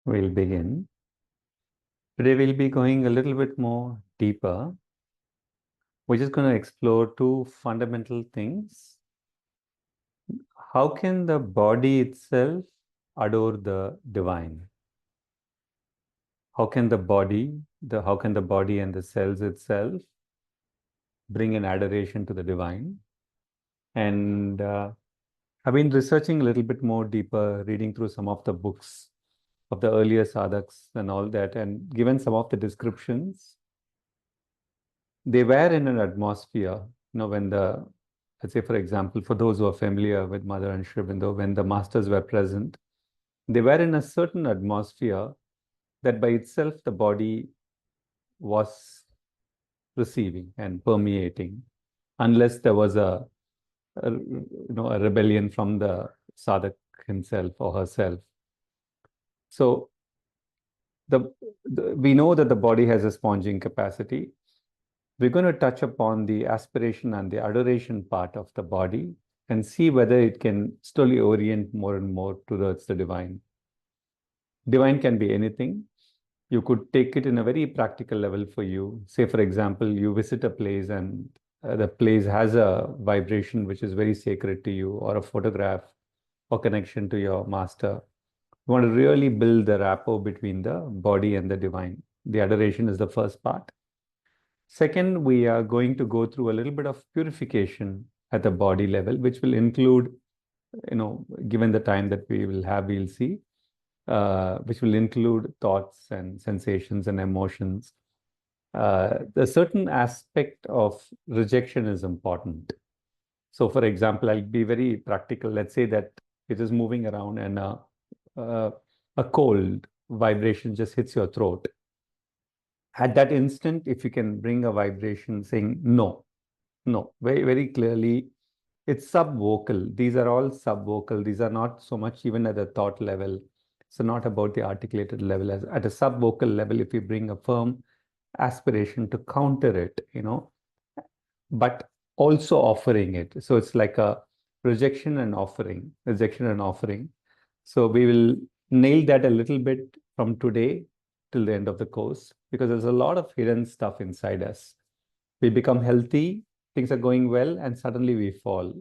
We'll begin. Today we'll be going a little bit more deeper. We're just going to explore two fundamental things. How can the body itself adore the divine? How can the body and the cells itself bring an adoration to the divine? And I've been researching a little bit more deeper, reading through some of the books of the earlier sadhaks and all that, and given some of the descriptions, they were in an atmosphere, when let's say, for example, for those who are familiar with Mother and Sri Aurobindo, when the masters were present, they were in a certain atmosphere that by itself the body was receiving and permeating, unless there was a rebellion from the sadhak himself or herself. So we know that the body has a sponging capacity. We're going to touch upon the aspiration and the adoration part of the body and see whether it can slowly orient more and more towards the divine. Divine can be anything. You could take it in a very practical level for you. Say, for example, you visit a place and the place has a vibration which is very sacred to you, or a photograph or connection to your master. You want to really build the rapport between the body and the divine. The adoration is the first part. Second, we are going to go through a little bit of purification at the body level, which will include, given the time that we will have, we'll see, which will include thoughts and sensations and emotions. A certain aspect of rejection is important. So, for example, I'll be very practical. Let's say that it is moving around and a cold vibration just hits your throat. At that instant, if you can bring a vibration saying no, very, very clearly, it's subvocal. These are all subvocal. These are not so much even at the thought level. So not about the articulated level. As at a subvocal level, if you bring a firm aspiration to counter it, but also offering it. So it's like a rejection and offering. So we will nail that a little bit from today till the end of the course, because there's a lot of hidden stuff inside us. We become healthy, things are going well, and suddenly we fall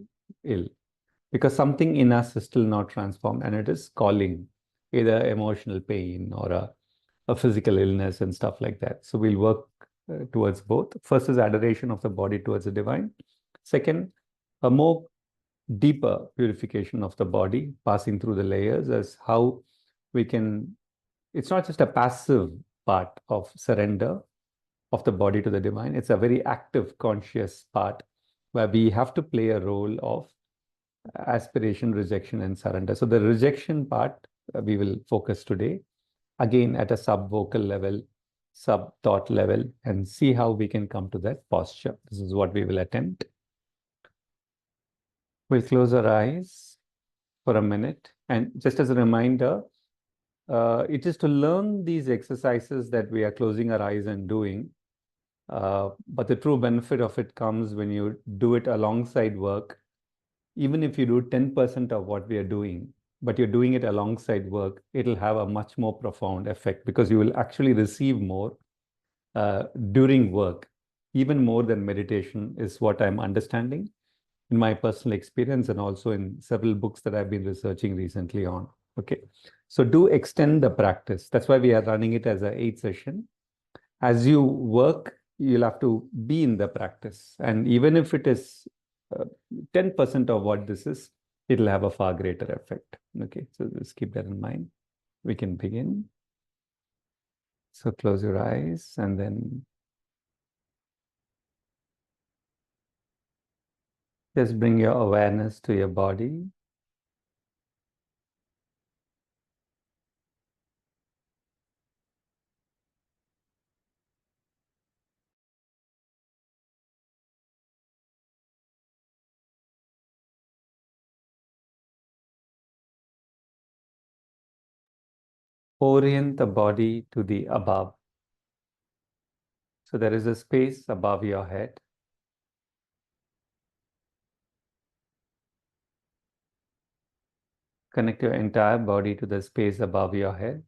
ill because something in us is still not transformed, and it is calling either emotional pain or a physical illness and stuff like that. So we'll work towards both. First is adoration of the body towards the divine. Second, a more deeper purification of the body, passing through the layers, as how we can, it's not just a passive part of surrender of the body to the divine. It's a very active, conscious part where we have to play a role of aspiration, rejection, and surrender. So the rejection part we will focus today, again at a sub-vocal level, sub-thought level, and see how we can come to that posture. This is what we will attempt. We'll close our eyes for a minute. And just as a reminder, it is to learn these exercises that we are closing our eyes and doing. But the true benefit of it comes when you do it alongside work. Even if you do 10% of what we are doing, but you're doing it alongside work, it'll have a much more profound effect, because you will actually receive more during work, even more than meditation, is what I'm understanding in my personal experience and also in several books that I've been researching recently on. Okay, so do extend the practice. That's why we are running it as an 8 session. As you work, you'll have to be in the practice. And even if it is 10% of what this is, it'll have a far greater effect. Okay, so just keep that in mind. We can begin. So close your eyes and then just bring your awareness to your body. Orient the body to the above. So there is a space above your head. Connect your entire body to the space above your head.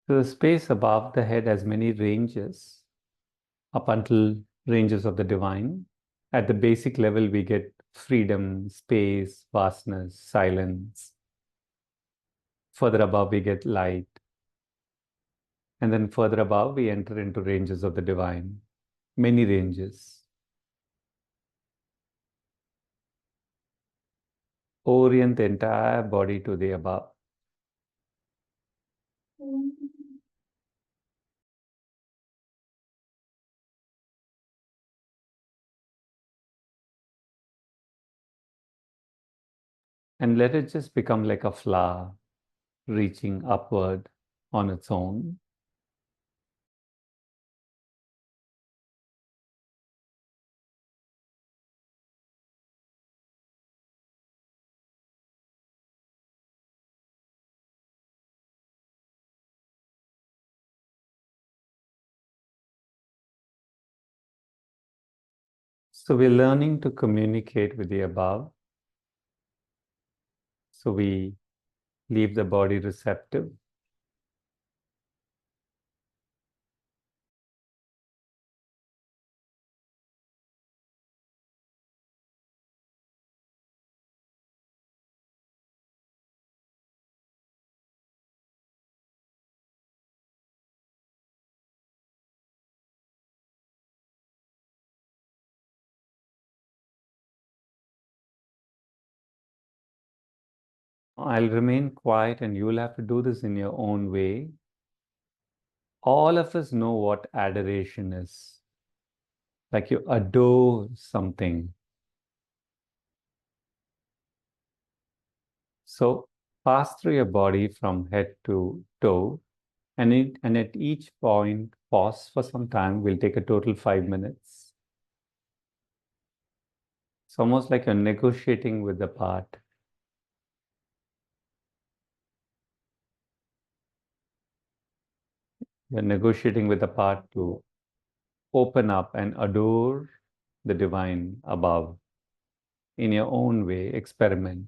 So the space above the head has many ranges up until ranges of the divine. At the basic level, we get freedom, space, vastness, silence. Further above, we get light. And then further above, we enter into ranges of the divine, many ranges. Orient the entire body to the above. And let it just become like a flower reaching upward on its own. So we're learning to communicate with the above. So we leave the body receptive. I'll remain quiet and you'll have to do this in your own way. All of us know what adoration is. Like you adore something. So pass through your body from head to toe, and at each point, pause for some time. We'll take a total 5 minutes. It's almost like you're negotiating with the part. You're negotiating with the part to open up and adore the divine above in your own way. Experiment.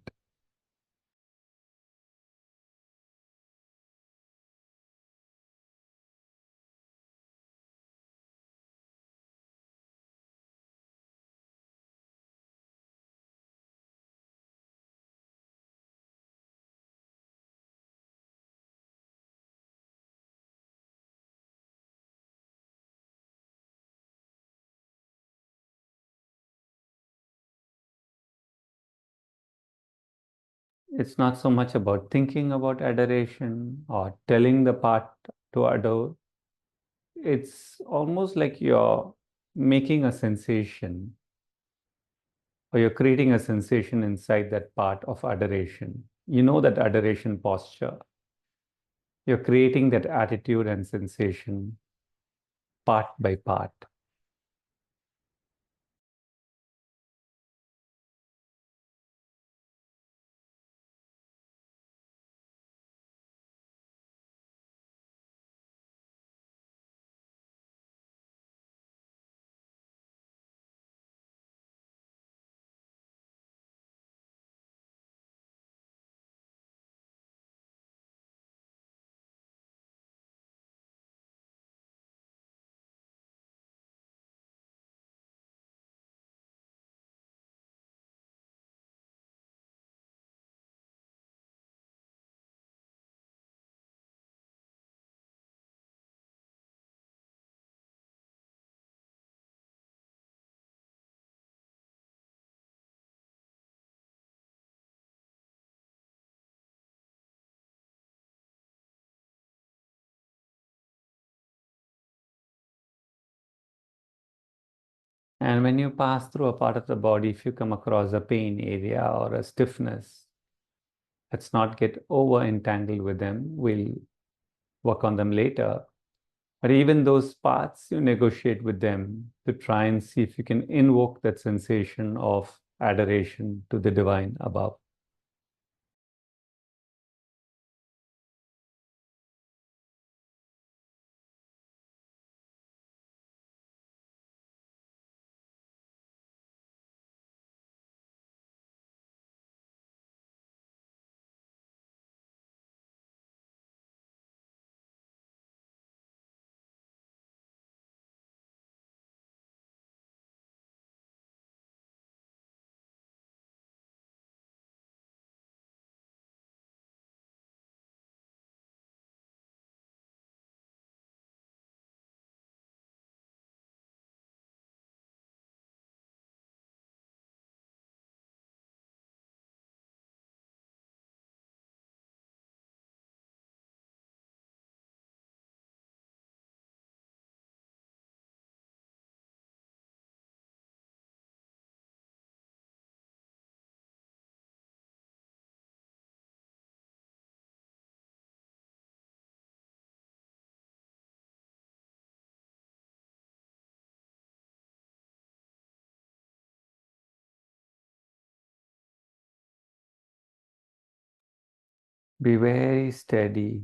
It's not so much about thinking about adoration or telling the part to adore. It's almost like you're making a sensation or you're creating a sensation inside that part of adoration. You know that adoration posture. You're creating that attitude and sensation part by part. And when you pass through a part of the body, if you come across a pain area or a stiffness, let's not get over entangled with them. We'll work on them later. But even those parts, you negotiate with them to try and see if you can invoke that sensation of adoration to the divine above. Be very steady.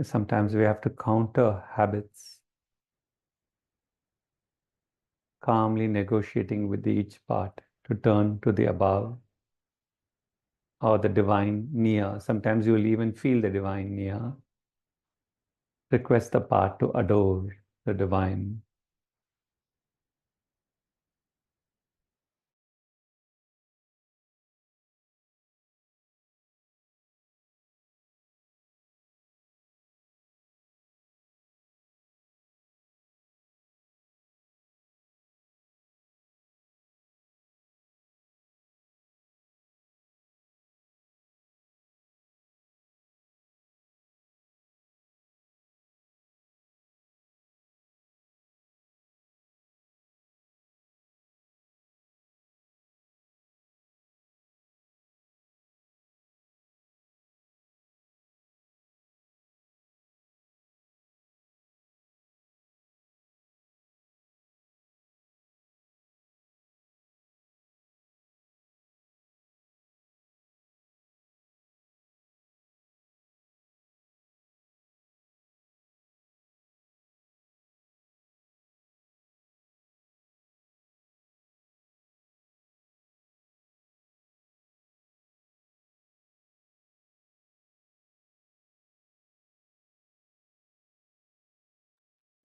Sometimes we have to counter habits, calmly negotiating with each part to turn to the above or the divine near. Sometimes you will even feel the divine near. Request the part to adore the divine.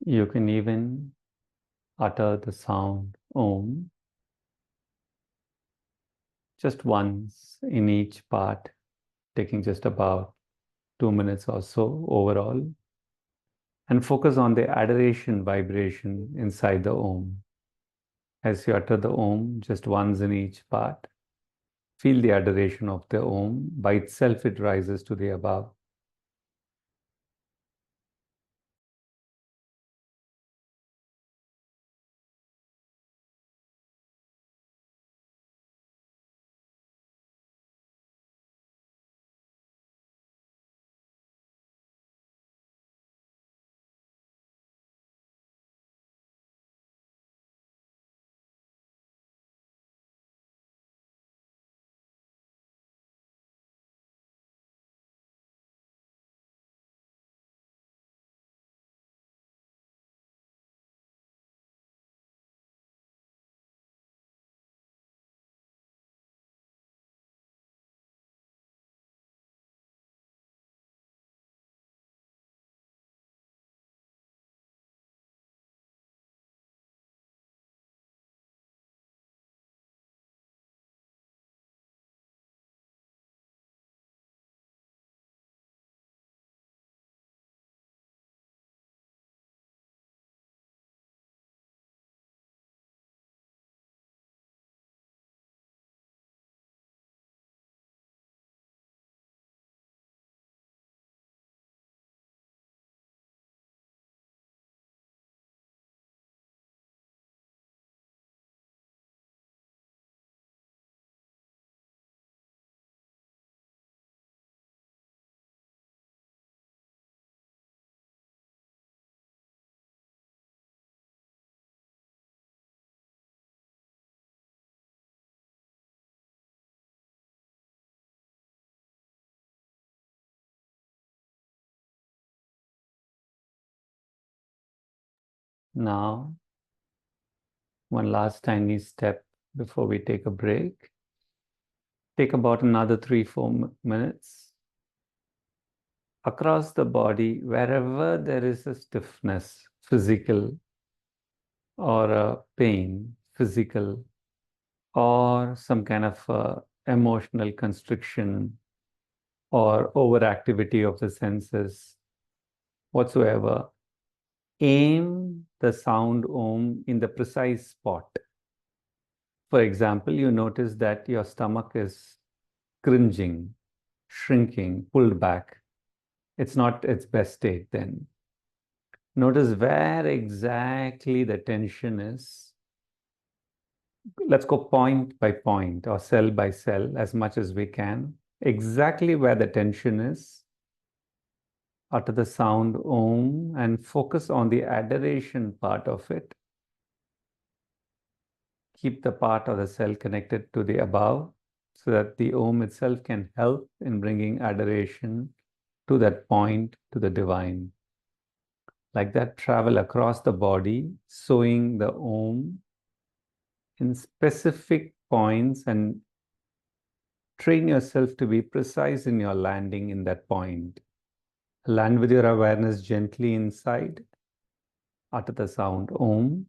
You can even utter the sound Om just once in each part, taking just about 2 minutes or so overall, and focus on the adoration vibration inside the Om. As you utter the Om just once in each part, feel the adoration of the Om. By itself, it rises to the above. Now, one last tiny step before we take a break. Take about another 3-4 minutes. Across the body, wherever there is a stiffness, physical, or a pain, physical, or some kind of emotional constriction or overactivity of the senses, whatsoever, aim the sound Om in the precise spot. For example, you notice that your stomach is cringing, shrinking, pulled back. It's not its best state then. Notice where exactly the tension is. Let's go point by point or cell by cell as much as we can. Exactly where the tension is. Utter the sound Om and focus on the adoration part of it. Keep the part of the cell connected to the above. so that the Om itself can help in bringing adoration to that point, to the divine. Like that, travel across the body, sowing the Om in specific points and train yourself to be precise in your landing in that point. Land with your awareness gently inside, utter the sound Om,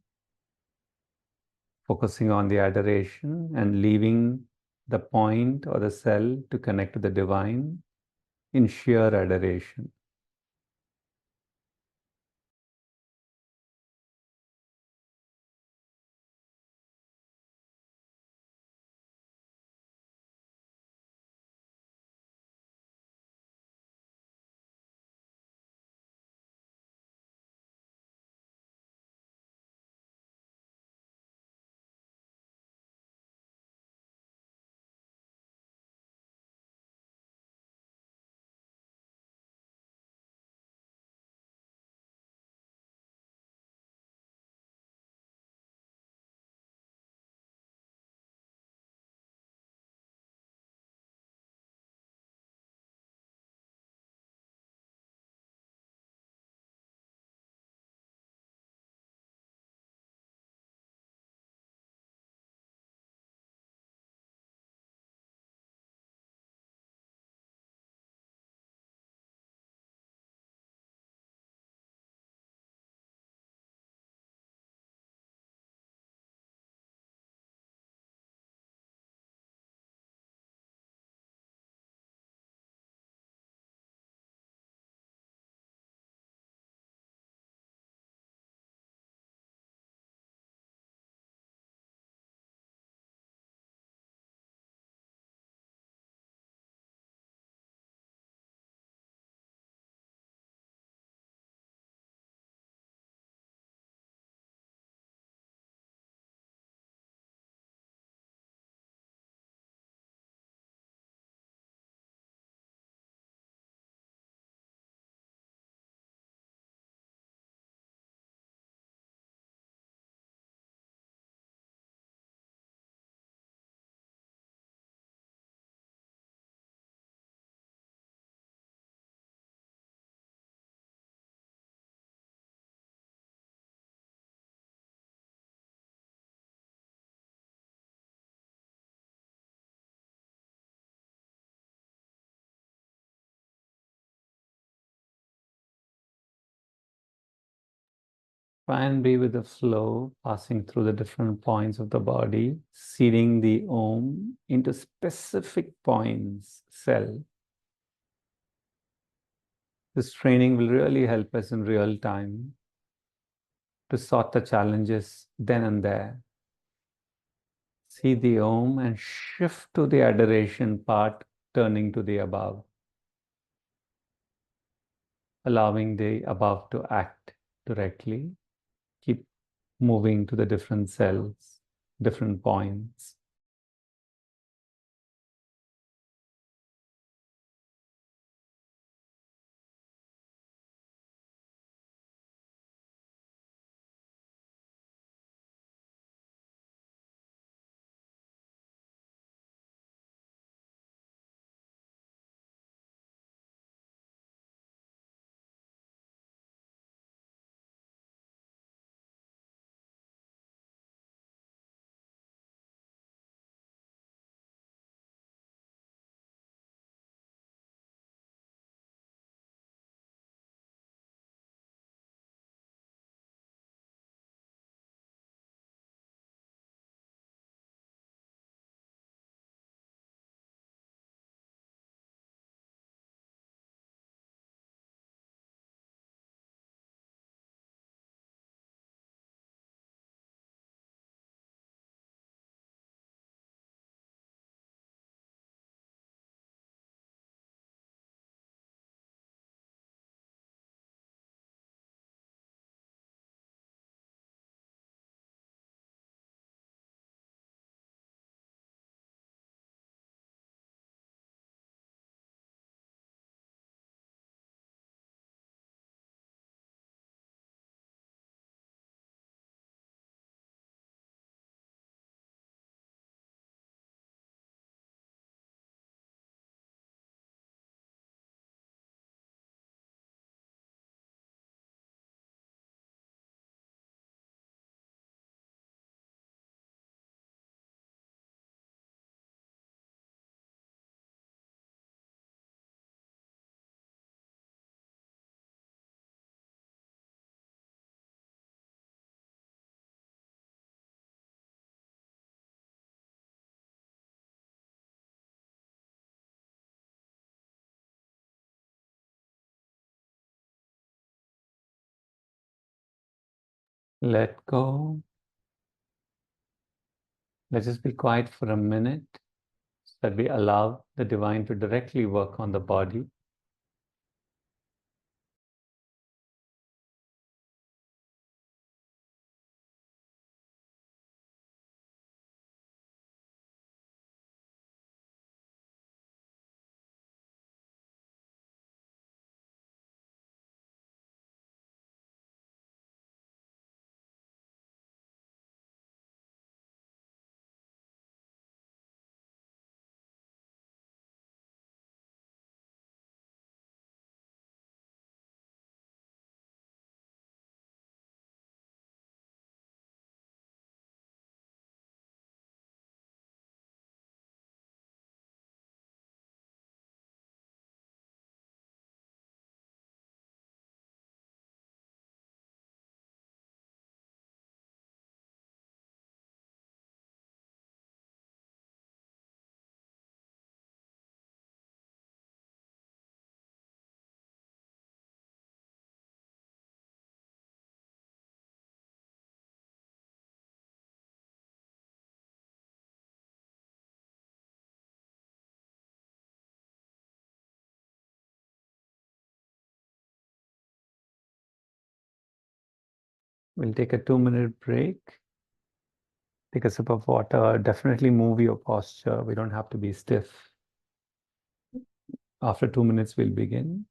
focusing on the adoration and leaving the point or the cell to connect to the divine in sheer adoration. Try and be with the flow, passing through the different points of the body, seeding the Om into specific points, cell. This training will really help us in real time to sort the challenges then and there. See the Om and shift to the adoration part, turning to the above, allowing the above to act directly. Keep moving to the different cells, different points. Let go. Let's just be quiet for a minute so that we allow the divine to directly work on the body. We'll take a 2-minute break. Take a sip of water. Definitely move your posture. We don't have to be stiff. After 2 minutes, we'll begin.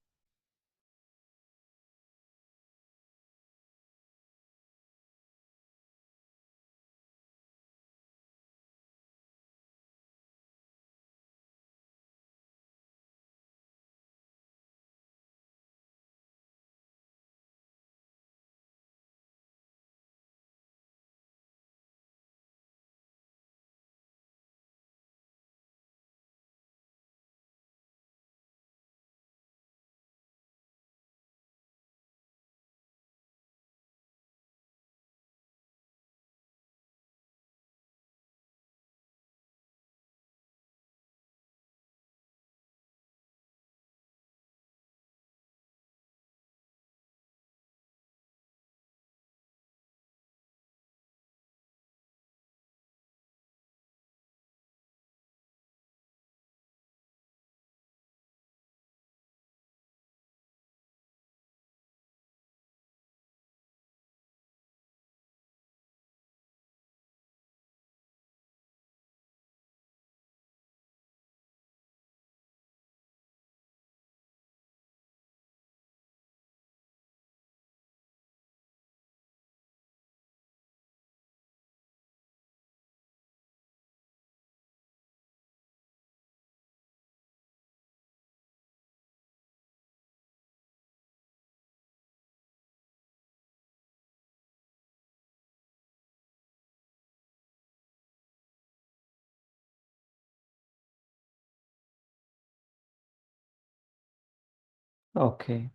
Okay.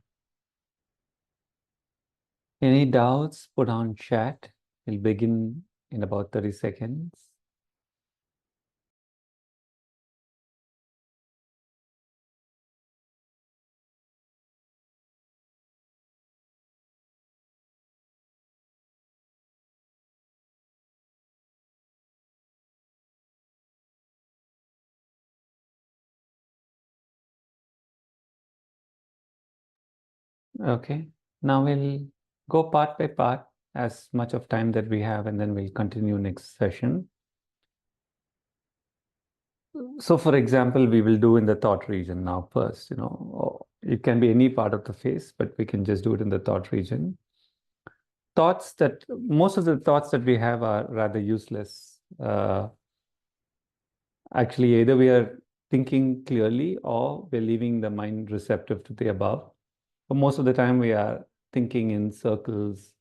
Any doubts, put on chat. We'll begin in about 30 seconds. Okay. Now we'll go part by part as much of time that we have, and then we'll continue next session. So for example, we will do in the thought region now first, it can be any part of the face, but we can just do it in the thought region. Most of the thoughts that we have are rather useless. Actually, either we are thinking clearly or we're leaving the mind receptive to the above. But most of the time we are thinking in circles,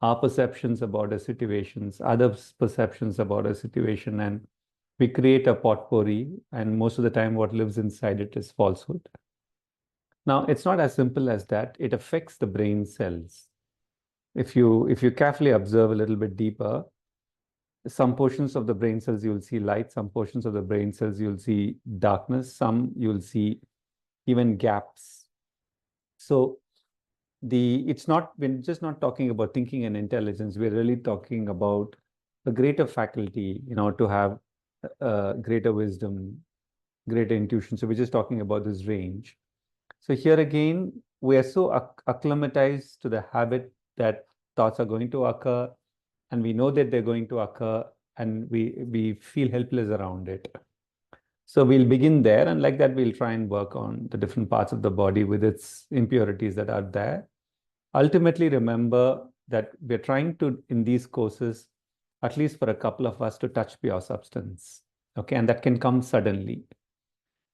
our perceptions about a situations, others' perceptions about a situation, and we create a potpourri, and most of the time what lives inside it is falsehood. Now, it's not as simple as that. It affects the brain cells. If you carefully observe a little bit deeper, some portions of the brain cells you'll see light, some portions of the brain cells you'll see darkness, some you'll see even gaps. So we're just not talking about thinking and intelligence. We're really talking about a greater faculty, to have greater wisdom, greater intuition. So we're just talking about this range. So here again, we are so acclimatized to the habit that thoughts are going to occur, and we know that they're going to occur, and we feel helpless around it. So we'll begin there, and like that, we'll try and work on the different parts of the body with its impurities that are there. Ultimately, remember that we're trying to, in these courses, at least for a couple of us, to touch pure substance. Okay, and that can come suddenly,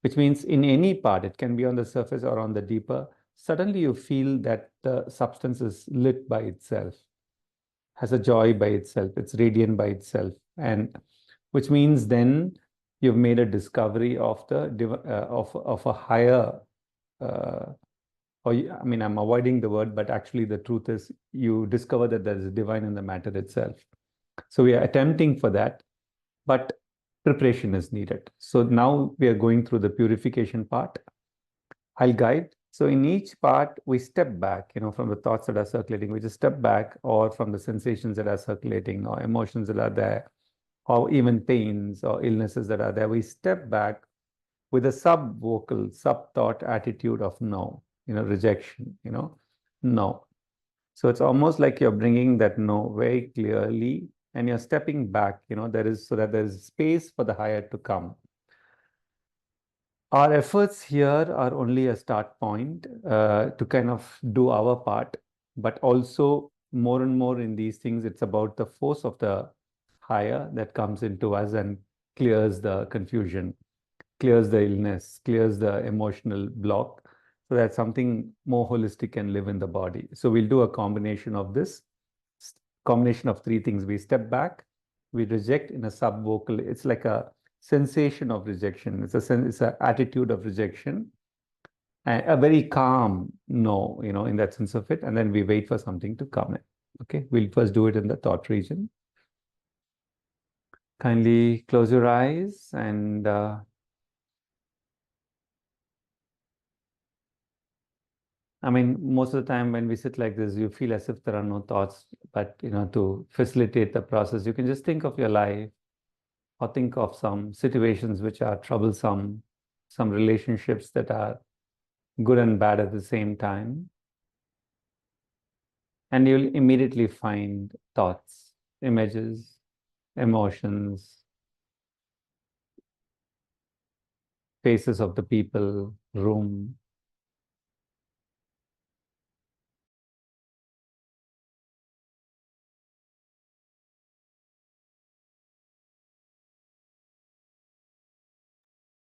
which means in any part, it can be on the surface or on the deeper, suddenly you feel that the substance is lit by itself, has a joy by itself, it's radiant by itself. And which means then you've made a discovery of of a higher, I mean, I'm avoiding the word, but actually the truth is you discover that there is a divine in the matter itself. So we are attempting for that, but preparation is needed. So now we are going through the purification part. I'll guide. So in each part, we step back, from the thoughts that are circulating, we just step back, or from the sensations that are circulating, or emotions that are there, or even pains or illnesses that are there. We step back with a sub-vocal, sub-thought attitude of no, rejection, no. So it's almost like you're bringing that no very clearly, and you're stepping back, so that there is space for the higher to come. Our efforts here are only a start point to kind of do our part, but also more and more in these things, it's about the force of the higher that comes into us and clears the confusion, clears the illness, clears the emotional block, so that something more holistic can live in the body. So we'll do a combination of this, combination of three things. We step back, we reject in a sub-vocal. It's like a sensation of rejection. It's an attitude of rejection, and a very calm no, in that sense of it. And then we wait for something to come in. Okay, we'll first do it in the thought region. Kindly close your eyes and I mean, most of the time when we sit like this, you feel as if there are no thoughts, but to facilitate the process, you can just think of your life, or think of some situations which are troublesome, some relationships that are good and bad at the same time. And you'll immediately find thoughts, images, emotions, faces of the people, room.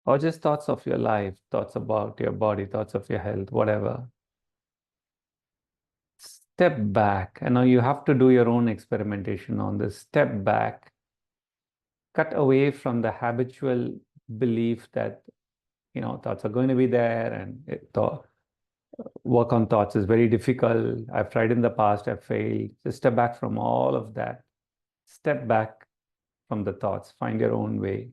Or just thoughts of your life, thoughts about your body, thoughts of your health, whatever. Step back. And now you have to do your own experimentation on this. Step back. Cut away from the habitual belief that, thoughts are going to be there, and work on thoughts is very difficult. I've tried in the past, I've failed. Just step back from all of that. Step back from the thoughts. Find your own way.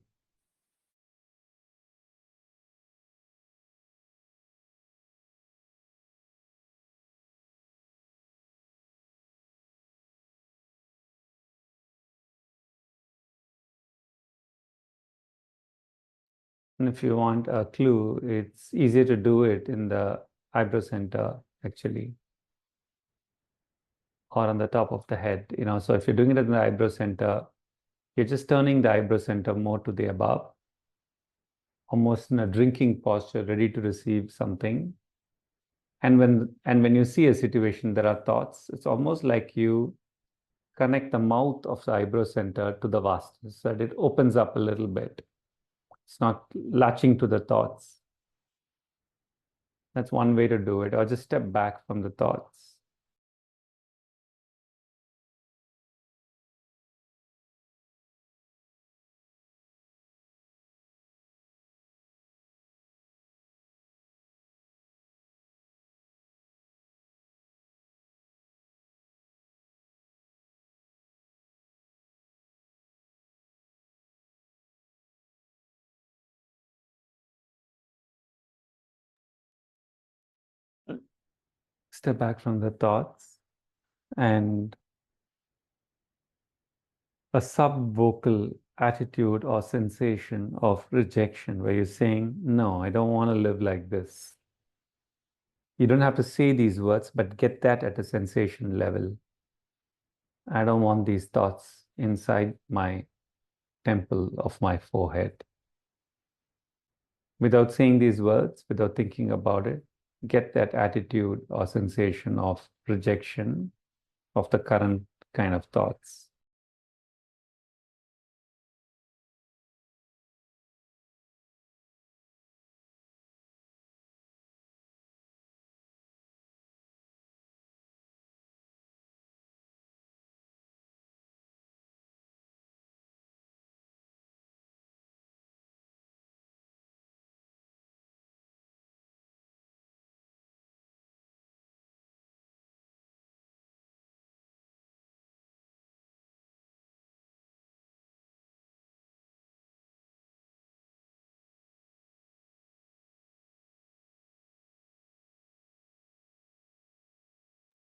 And if you want a clue, it's easier to do it in the eyebrow center, actually, or on the top of the head. So if you're doing it in the eyebrow center, you're just turning the eyebrow center more to the above, almost in a drinking posture, ready to receive something. And when you see a situation, there are thoughts. It's almost like you connect the mouth of the eyebrow center to the vastness, so that it opens up a little bit. It's not latching to the thoughts. That's one way to do it, or just step back from the thoughts. Step back from the thoughts and a subvocal attitude or sensation of rejection where you're saying, no, I don't want to live like this. You don't have to say these words, but get that at a sensation level. I don't want these thoughts inside my temple of my forehead. Without saying these words, without thinking about it, get that attitude or sensation of rejection of the current kind of thoughts.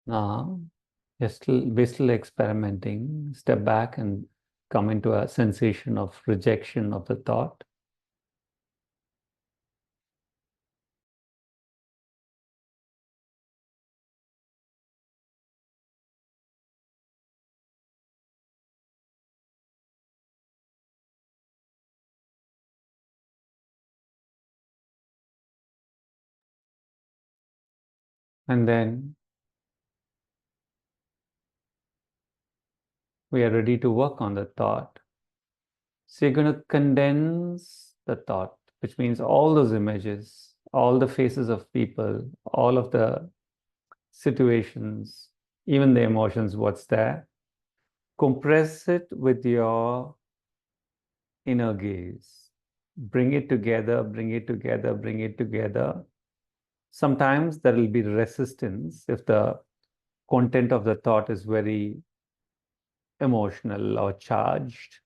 Now, we're still experimenting. Step back and come into a sensation of rejection of the thought. And then we are ready to work on the thought. So you're going to condense the thought, which means all those images, all the faces of people, all of the situations, even the emotions, what's there, compress it with your inner gaze. Bring it together, bring it together, bring it together. Sometimes there will be resistance if the content of the thought is very emotional or charged.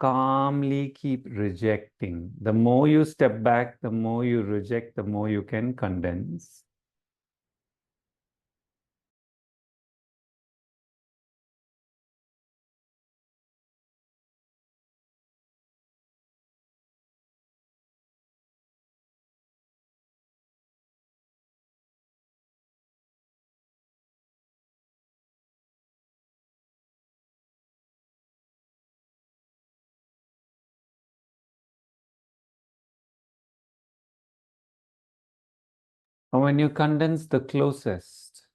Calmly keep rejecting. The more you step back, the more you reject, the more you can condense. And when you condense the closest,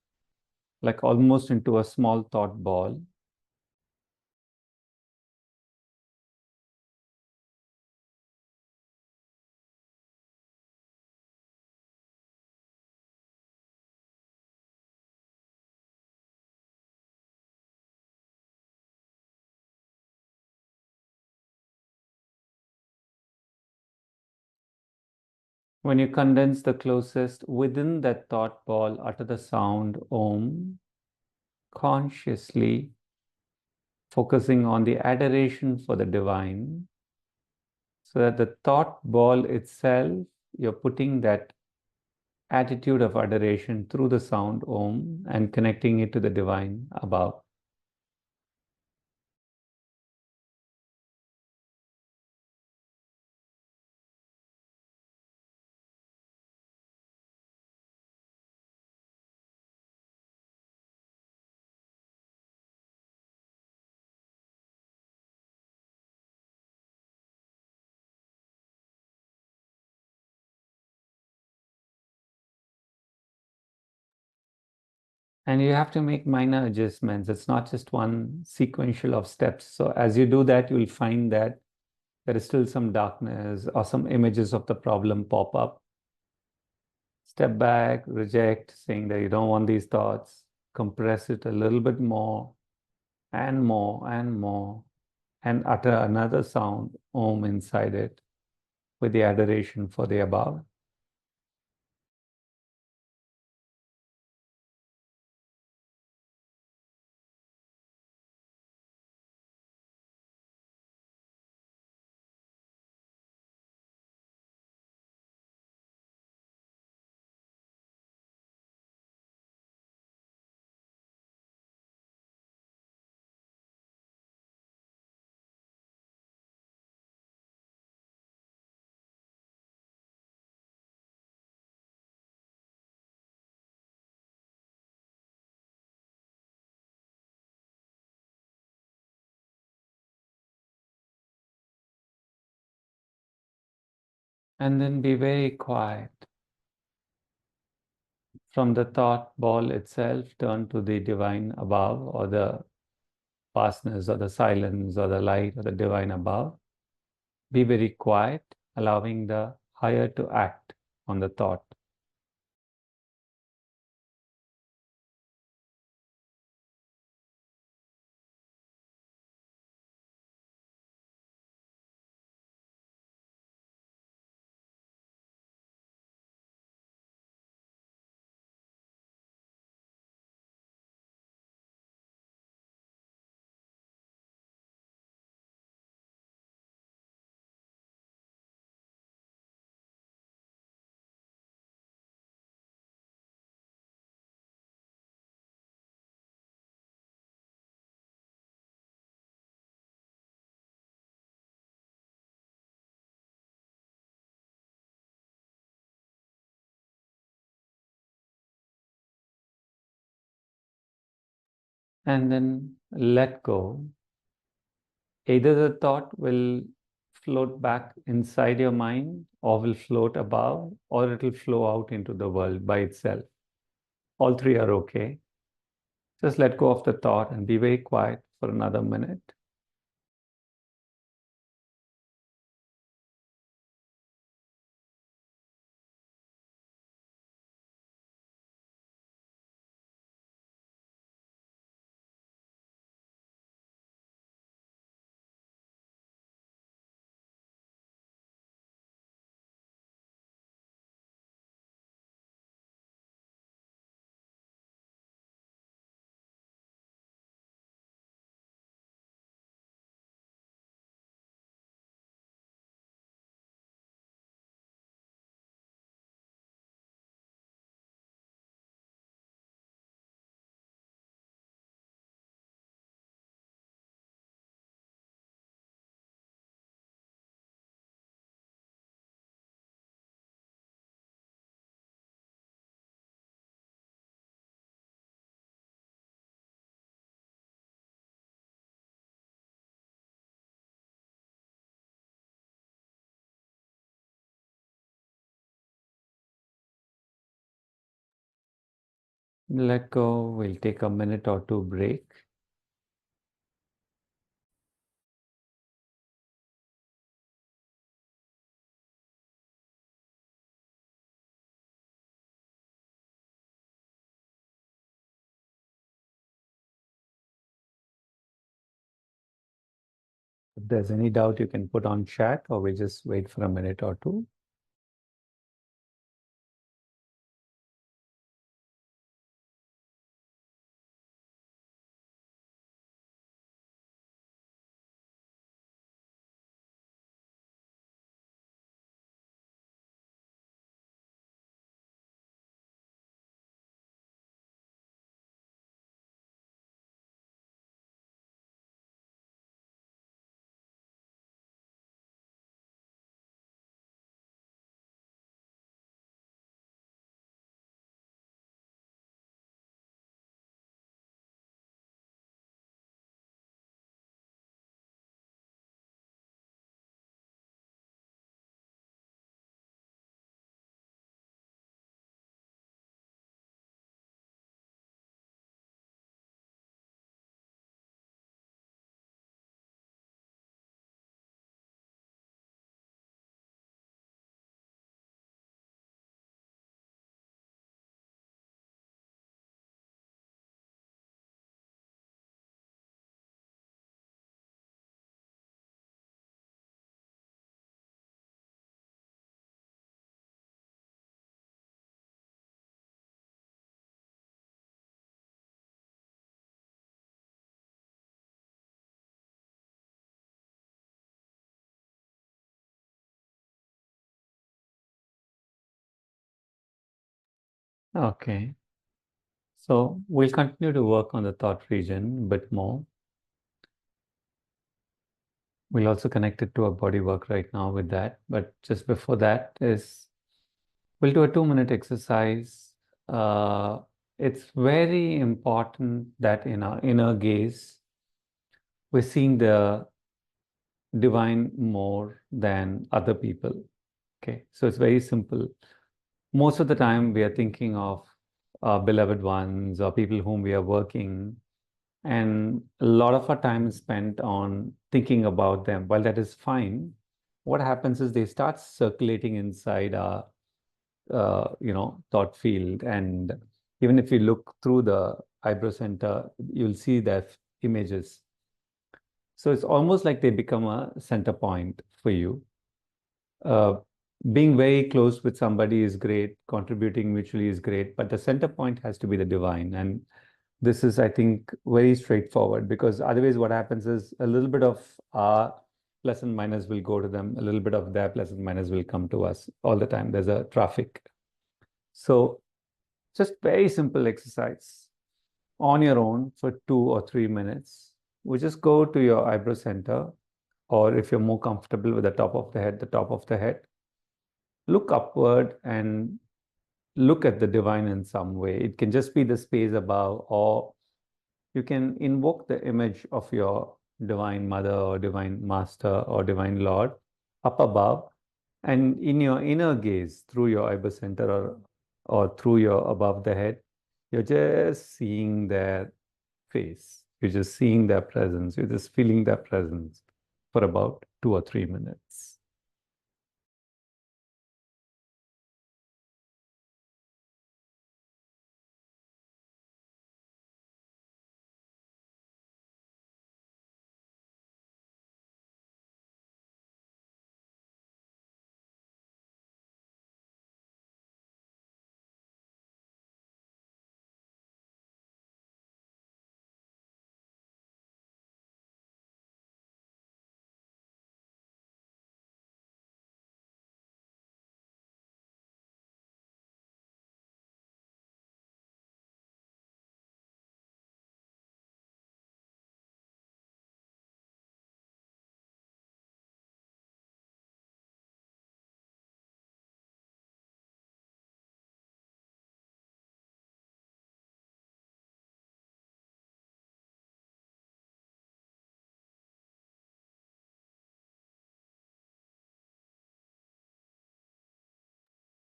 like almost into a small thought ball, when you condense the closest within that thought ball, utter the sound Om, consciously focusing on the adoration for the divine, so that the thought ball itself, you're putting that attitude of adoration through the sound Om and connecting it to the divine above. And you have to make minor adjustments. It's not just one sequential of steps. So as you do that, you'll find that there is still some darkness or some images of the problem pop up. Step back, reject, saying that you don't want these thoughts, compress it a little bit more and more and more, and utter another sound, Om, inside it with the adoration for the above. And then be very quiet. From the thought ball itself, turn to the divine above, or the vastness, or the silence, or the light, or the divine above. Be very quiet, allowing the higher to act on the thought. And then let go. Either the thought will float back inside your mind, or will float above, or it will flow out into the world by itself. All three are okay. Just let go of the thought and be very quiet for another minute. Let go. We'll take a minute or two break. If there's any doubt, you can put on chat, or we just wait for a minute or two. Okay. So we'll continue to work on the thought region a bit more. We'll also connect it to our body work right now with that. But just before that is, we'll do a 2-minute exercise. It's very important that in our inner gaze, we're seeing the divine more than other people. Okay, so it's very simple. Most of the time, we are thinking of our beloved ones or people whom we are working, and a lot of our time is spent on thinking about them. While that is fine, what happens is they start circulating inside our, thought field. And even if you look through the eyebrow center, you'll see their images. So it's almost like they become a center point for you. Uh, Being very close with somebody is great, contributing mutually is great, but the center point has to be the divine. And this is, I think, very straightforward, because otherwise what happens is a little bit of our plus and minus will go to them, a little bit of their plus and minus will come to us all the time. There's a traffic. So just very simple exercise on your own for 2 or 3 minutes. We just go to your eyebrow center, or if you're more comfortable with the top of the head, the top of the head. Look upward and look at the divine in some way. It can just be the space above, or you can invoke the image of your divine mother or divine master or divine lord up above. And in your inner gaze, through your eyebrow center, or through your above the head, you're just seeing their face. You're just seeing their presence. You're just feeling their presence for about 2 or 3 minutes.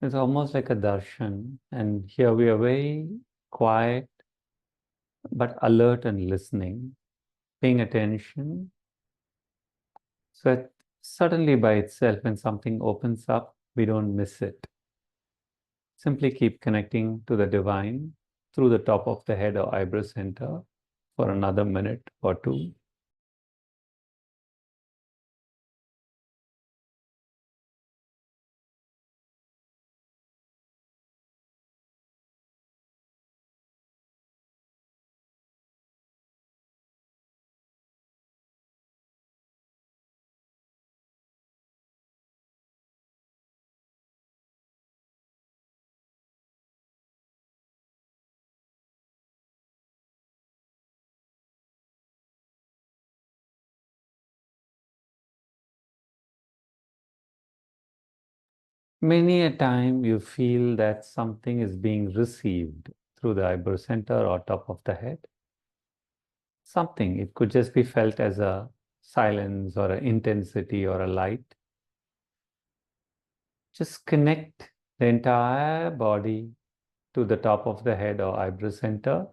It's almost like a darshan. And here we are very quiet, but alert and listening, paying attention. So that suddenly by itself, when something opens up, we don't miss it. Simply keep connecting to the divine through the top of the head or eyebrow center for another minute or two. Many a time you feel that something is being received through the eyebrow center or top of the head. Something, it could just be felt as a silence or an intensity or a light. Just connect the entire body to the top of the head or eyebrow center,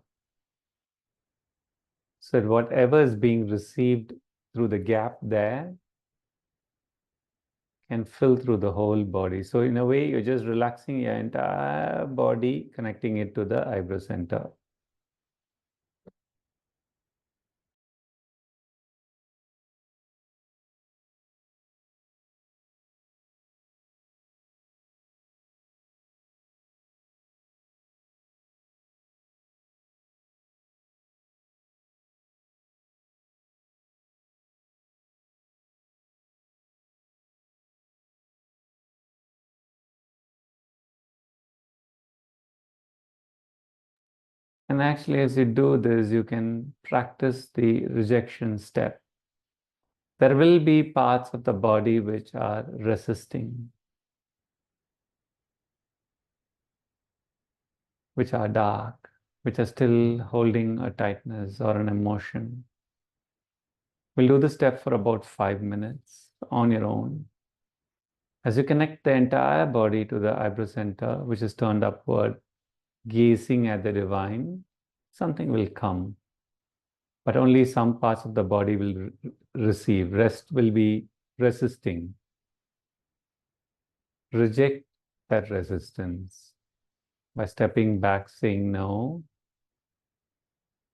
so that whatever is being received through the gap there can fill through the whole body. So in a way, you're just relaxing your entire body, connecting it to the eyebrow center. And actually, as you do this, you can practice the rejection step. There will be parts of the body which are resisting, which are dark, which are still holding a tightness or an emotion. We'll do the step for about 5 minutes on your own. As you connect the entire body to the eyebrow center, which is turned upward, gazing at the divine, something will come, but only some parts of the body will receive. Rest will be resisting. Reject that resistance by stepping back, saying no.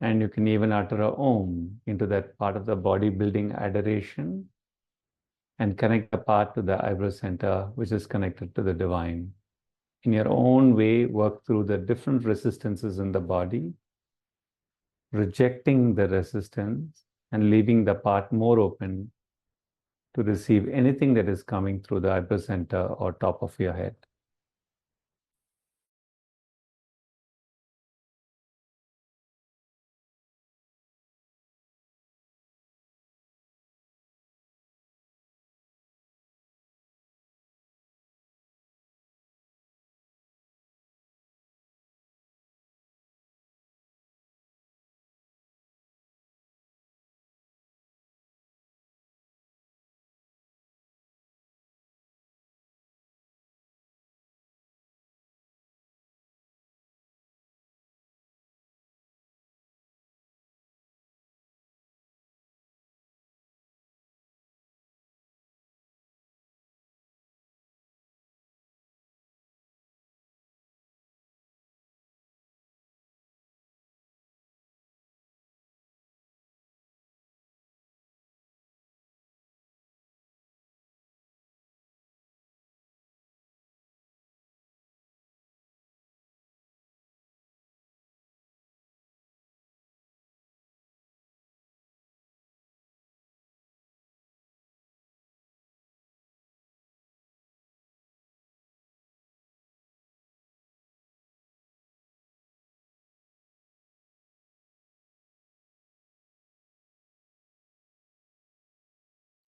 And you can even utter a om into that part of the body, building adoration, and connect the part to the eyebrow center, which is connected to the divine. In your own way, work through the different resistances in the body, rejecting the resistance and leaving the part more open to receive anything that is coming through the eyebrow center or top of your head.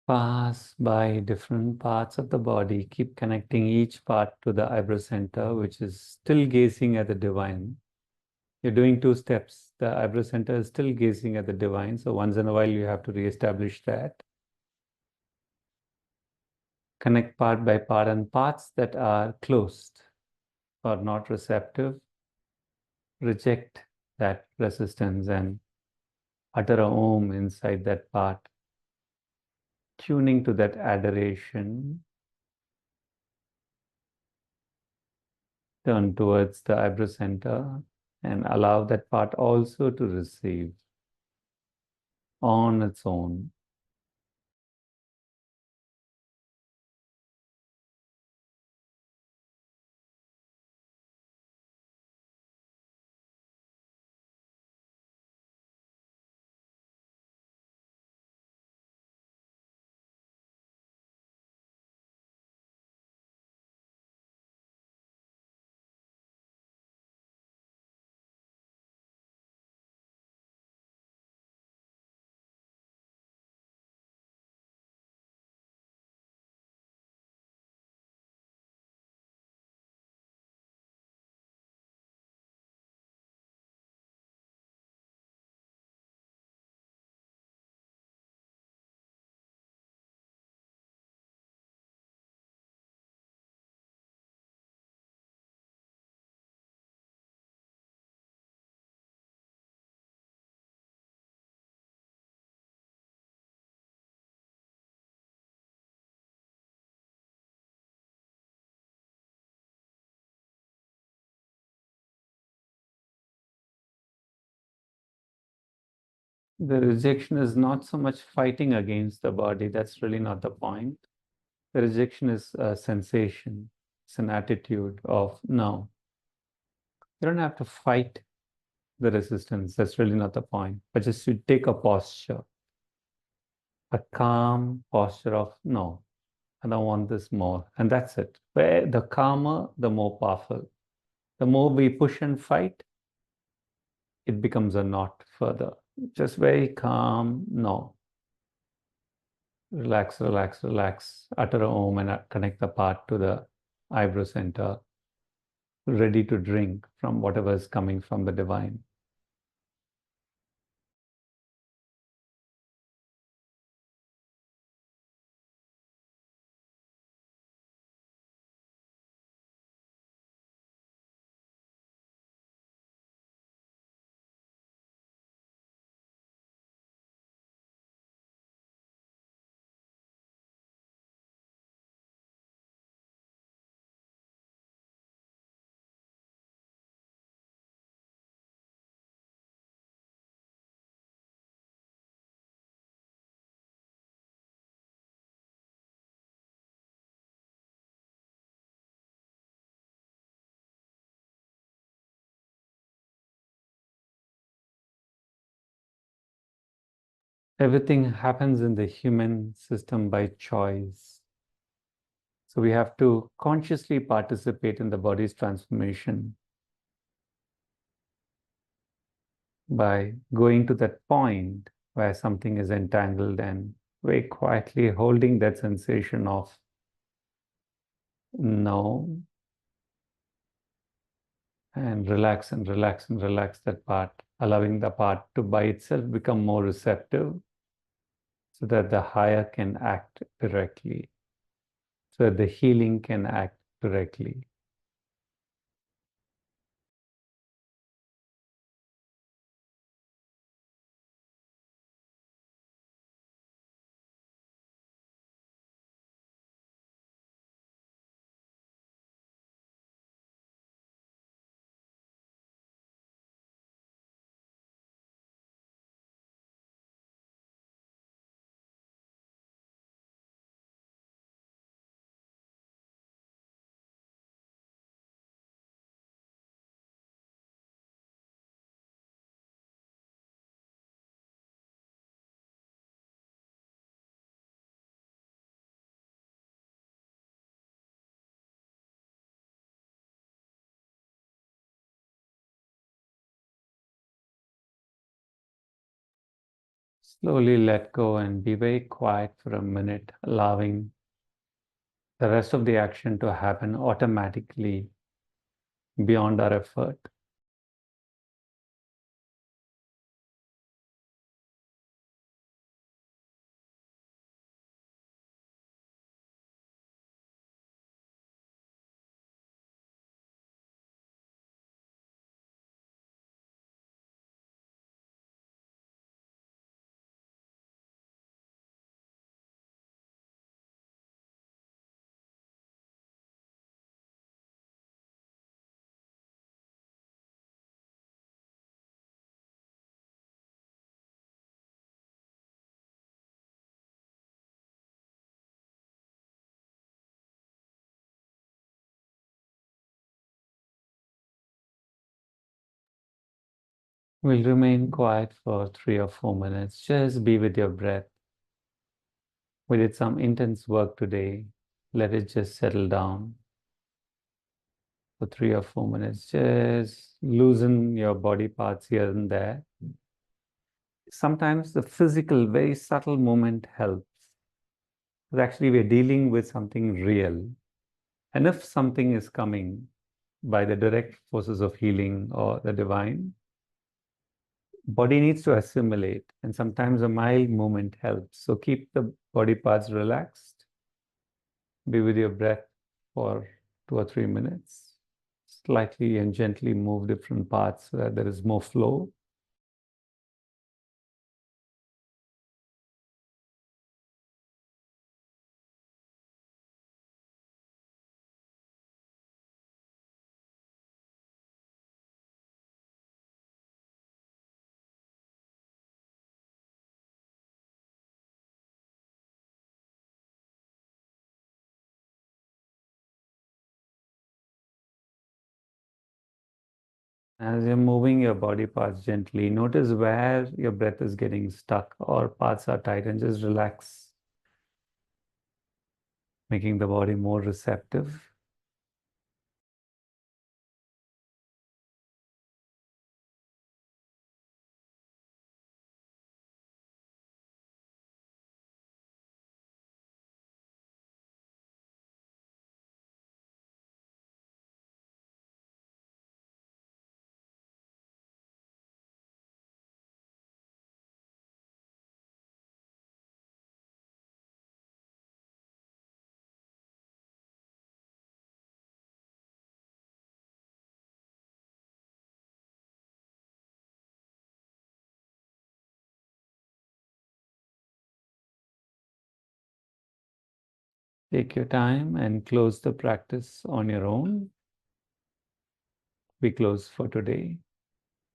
Pass by different parts of the body, keep connecting each part to the eyebrow center, which is still gazing at the divine. You're doing two steps. The eyebrow center is still gazing at the divine, so once in a while you have to reestablish that. Connect part by part, and parts that are closed or not receptive, reject that resistance and utter a om inside that part, tuning to that adoration. Turn towards the eyebrow center and allow that part also to receive on its own. The rejection is not so much fighting against the body. That's really not the point. The rejection is a sensation. It's an attitude of no. You don't have to fight the resistance. That's really not the point. But just to take a posture, a calm posture of no, I don't want this more. And that's it. Where the calmer, the more powerful. The more we push and fight, it becomes a knot further. Just very calm, no. Relax, relax, relax. Utter a om and connect the part to the eyebrow center, ready to drink from whatever is coming from the divine. Everything happens in the human system by choice. So we have to consciously participate in the body's transformation by going to that point where something is entangled and very quietly holding that sensation of no, and relax and relax and relax that part, allowing the part to by itself become more receptive so that the higher can act directly, so that the healing can act directly. Slowly let go and be very quiet for a minute, allowing the rest of the action to happen automatically beyond our effort. We'll remain quiet for 3 or 4 minutes. Just be with your breath. We did some intense work today. Let it just settle down for 3 or 4 minutes. Just loosen your body parts here and there. Sometimes the physical, very subtle movement helps. But actually, we're dealing with something real. And if something is coming by the direct forces of healing or the divine, body needs to assimilate. And sometimes a mild movement helps. So keep the body parts relaxed. Be with your breath for 2 or 3 minutes. Slightly and gently move different parts so that there is more flow. As you're moving your body parts gently, notice where your breath is getting stuck or parts are tight, and just relax, making the body more receptive. Take your time and close the practice on your own. We close for today.